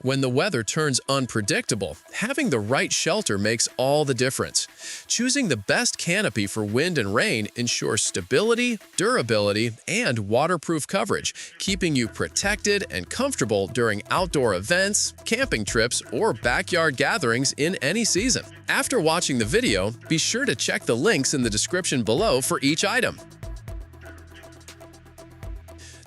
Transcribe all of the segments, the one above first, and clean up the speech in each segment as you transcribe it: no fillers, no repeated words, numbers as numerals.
When the weather turns unpredictable, having the right shelter makes all the difference. Choosing the best canopy for wind and rain ensures stability, durability, and waterproof coverage, keeping you protected and comfortable during outdoor events, camping trips, or backyard gatherings in any season. After watching the video, be sure to check the links in the description below for each item.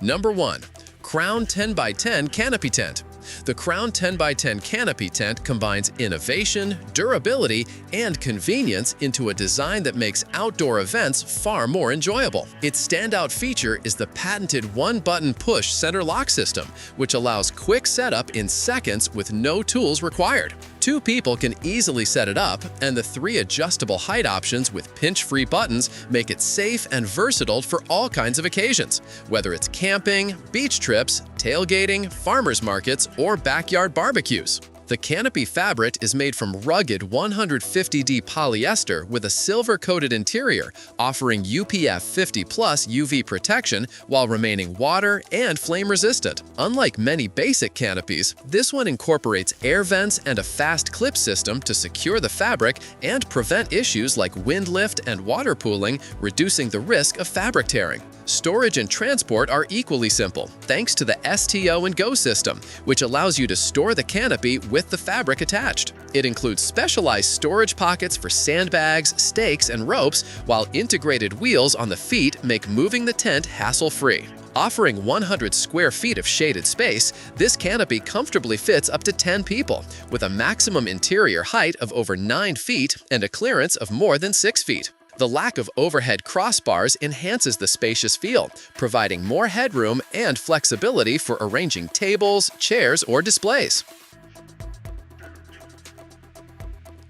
Number 1. Crown 10x10 Canopy Tent. The Crown 10x10 Canopy Tent combines innovation, durability, and convenience into a design that makes outdoor events far more enjoyable. Its standout feature is the patented one-button push center lock system, which allows quick setup in seconds with no tools required. 2 people can easily set it up, and the 3 adjustable height options with pinch-free buttons make it safe and versatile for all kinds of occasions, whether it's camping, beach trips, tailgating, farmers markets, or backyard barbecues. The canopy fabric is made from rugged 150D polyester with a silver-coated interior, offering UPF 50+ UV protection while remaining water and flame-resistant. Unlike many basic canopies, this one incorporates air vents and a fast clip system to secure the fabric and prevent issues like wind lift and water pooling, reducing the risk of fabric tearing. Storage and transport are equally simple, thanks to the STO and Go system, which allows you to store the canopy with the fabric attached. It includes specialized storage pockets for sandbags, stakes, and ropes, while integrated wheels on the feet make moving the tent hassle-free. Offering 100 square feet of shaded space, this canopy comfortably fits up to 10 people, with a maximum interior height of over 9 feet and a clearance of more than 6 feet. The lack of overhead crossbars enhances the spacious feel, providing more headroom and flexibility for arranging tables, chairs, or displays.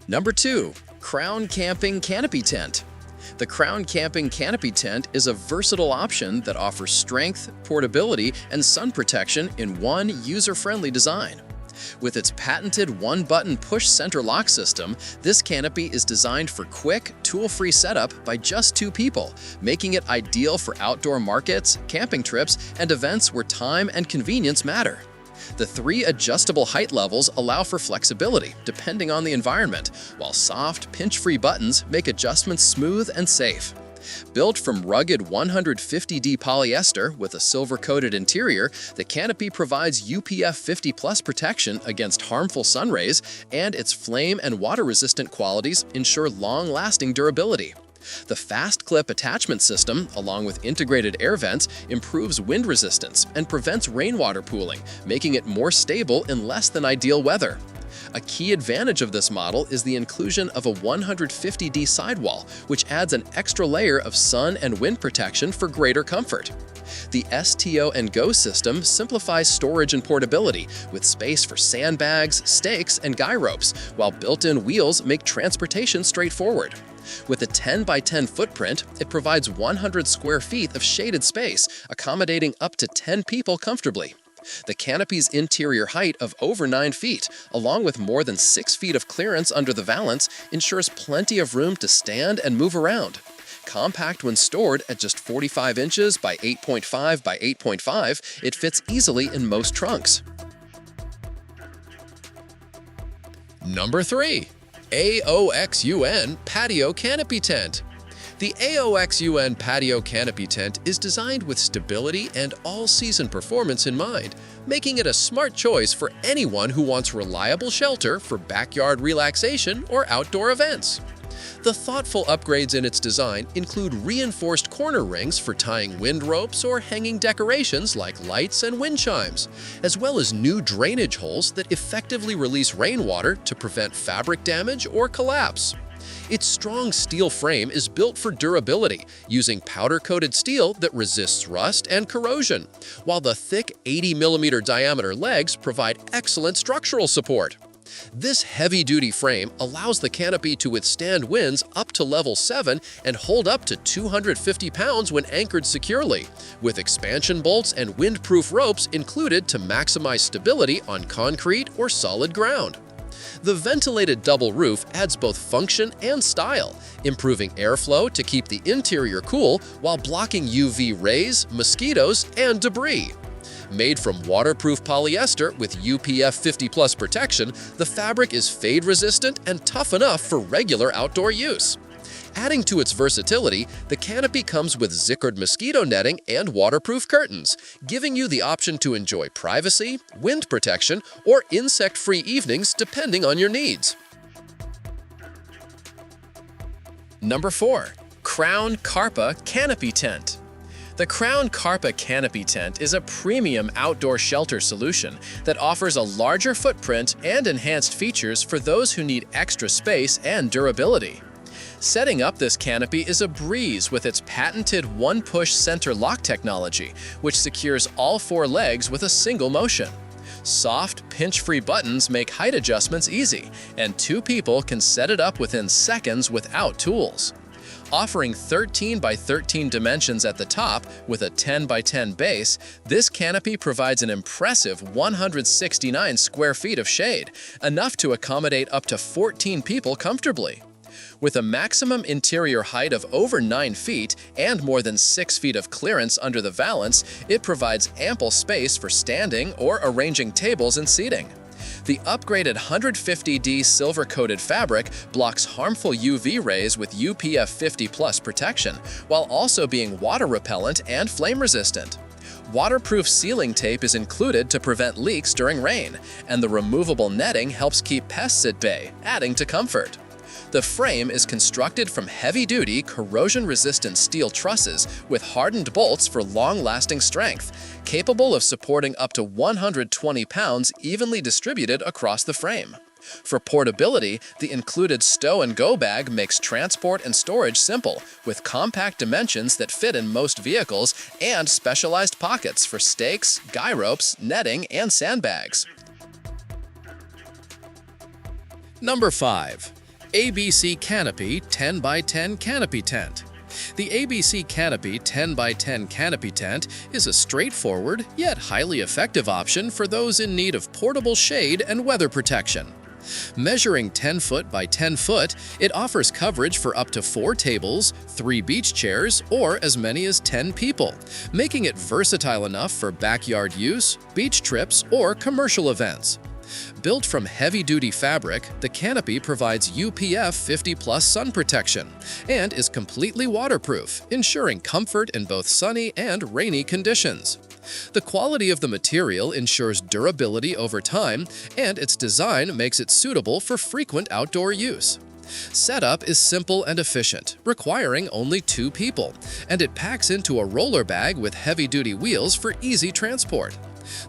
Number 2. Crown Camping Canopy Tent. The Crown Camping Canopy Tent is a versatile option that offers strength, portability, and sun protection in one user-friendly design. With its patented one-button push center lock system, this canopy is designed for quick, tool-free setup by just 2 people, making it ideal for outdoor markets, camping trips, and events where time and convenience matter. The 3 adjustable height levels allow for flexibility, depending on the environment, while soft, pinch-free buttons make adjustments smooth and safe. Built from rugged 150D polyester with a silver-coated interior, the canopy provides UPF 50+ protection against harmful sun rays, and its flame and water-resistant qualities ensure long-lasting durability. The fast clip attachment system, along with integrated air vents, improves wind resistance and prevents rainwater pooling, making it more stable in less than ideal weather. A key advantage of this model is the inclusion of a 150D sidewall, which adds an extra layer of sun and wind protection for greater comfort. The STO and Go system simplifies storage and portability, with space for sandbags, stakes, and guy ropes, while built-in wheels make transportation straightforward. With a 10x10 footprint, it provides 100 square feet of shaded space, accommodating up to 10 people comfortably. The canopy's interior height of over 9 feet, along with more than 6 feet of clearance under the valance, ensures plenty of room to stand and move around. Compact when stored at just 45 inches by 8.5 by 8.5, it fits easily in most trunks. Number 3. AOXUN Patio Canopy Tent. The AOXUN Patio Canopy Tent is designed with stability and all-season performance in mind, making it a smart choice for anyone who wants reliable shelter for backyard relaxation or outdoor events. The thoughtful upgrades in its design include reinforced corner rings for tying wind ropes or hanging decorations like lights and wind chimes, as well as new drainage holes that effectively release rainwater to prevent fabric damage or collapse. Its strong steel frame is built for durability, using powder-coated steel that resists rust and corrosion, while the thick 80mm diameter legs provide excellent structural support. This heavy-duty frame allows the canopy to withstand winds up to level 7 and hold up to 250 pounds when anchored securely, with expansion bolts and windproof ropes included to maximize stability on concrete or solid ground. The ventilated double roof adds both function and style, improving airflow to keep the interior cool while blocking UV rays, mosquitoes, and debris. Made from waterproof polyester with UPF 50+ protection, the fabric is fade-resistant and tough enough for regular outdoor use. Adding to its versatility, the canopy comes with zippered mosquito netting and waterproof curtains, giving you the option to enjoy privacy, wind protection, or insect-free evenings depending on your needs. Number 4. Crown Carpa Canopy Tent. The Crown Carpa Canopy Tent is a premium outdoor shelter solution that offers a larger footprint and enhanced features for those who need extra space and durability. Setting up this canopy is a breeze with its patented one-push center lock technology, which secures all 4 legs with a single motion. Soft, pinch-free buttons make height adjustments easy, and 2 people can set it up within seconds without tools. Offering 13 by 13 dimensions at the top with a 10 by 10 base, this canopy provides an impressive 169 square feet of shade, enough to accommodate up to 14 people comfortably. With a maximum interior height of over 9 feet and more than 6 feet of clearance under the valance, it provides ample space for standing or arranging tables and seating. The upgraded 150D silver-coated fabric blocks harmful UV rays with UPF 50+ protection, while also being water-repellent and flame-resistant. Waterproof sealing tape is included to prevent leaks during rain, and the removable netting helps keep pests at bay, adding to comfort. The frame is constructed from heavy-duty, corrosion-resistant steel trusses with hardened bolts for long-lasting strength, capable of supporting up to 120 pounds evenly distributed across the frame. For portability, the included stow-and-go bag makes transport and storage simple, with compact dimensions that fit in most vehicles and specialized pockets for stakes, guy ropes, netting, and sandbags. Number 5. ABCCANOPY 10x10 Canopy Tent. The ABCCANOPY 10x10 Canopy Tent is a straightforward yet highly effective option for those in need of portable shade and weather protection. Measuring 10 foot by 10 foot, it offers coverage for up to 4 tables, 3 beach chairs, or as many as 10 people, making it versatile enough for backyard use, beach trips, or commercial events. Built from heavy-duty fabric, the canopy provides UPF 50+ sun protection and is completely waterproof, ensuring comfort in both sunny and rainy conditions. The quality of the material ensures durability over time, and its design makes it suitable for frequent outdoor use. Setup is simple and efficient, requiring only 2 people, and it packs into a roller bag with heavy-duty wheels for easy transport.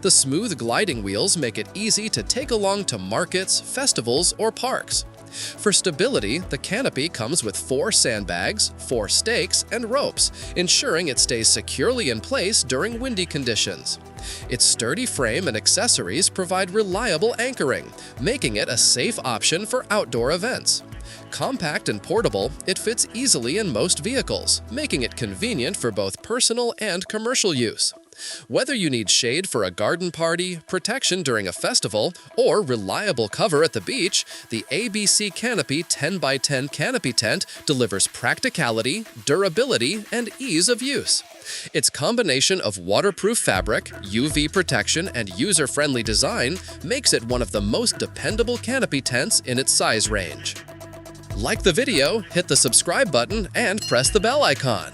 The smooth gliding wheels make it easy to take along to markets, festivals, or parks. For stability, the canopy comes with 4 sandbags, 4 stakes, and ropes, ensuring it stays securely in place during windy conditions. Its sturdy frame and accessories provide reliable anchoring, making it a safe option for outdoor events. Compact and portable, it fits easily in most vehicles, making it convenient for both personal and commercial use. Whether you need shade for a garden party, protection during a festival, or reliable cover at the beach, the ABCCANOPY 10x10 Canopy Tent delivers practicality, durability, and ease of use. Its combination of waterproof fabric, UV protection, and user-friendly design makes it one of the most dependable canopy tents in its size range. Like the video, hit the subscribe button, and press the bell icon.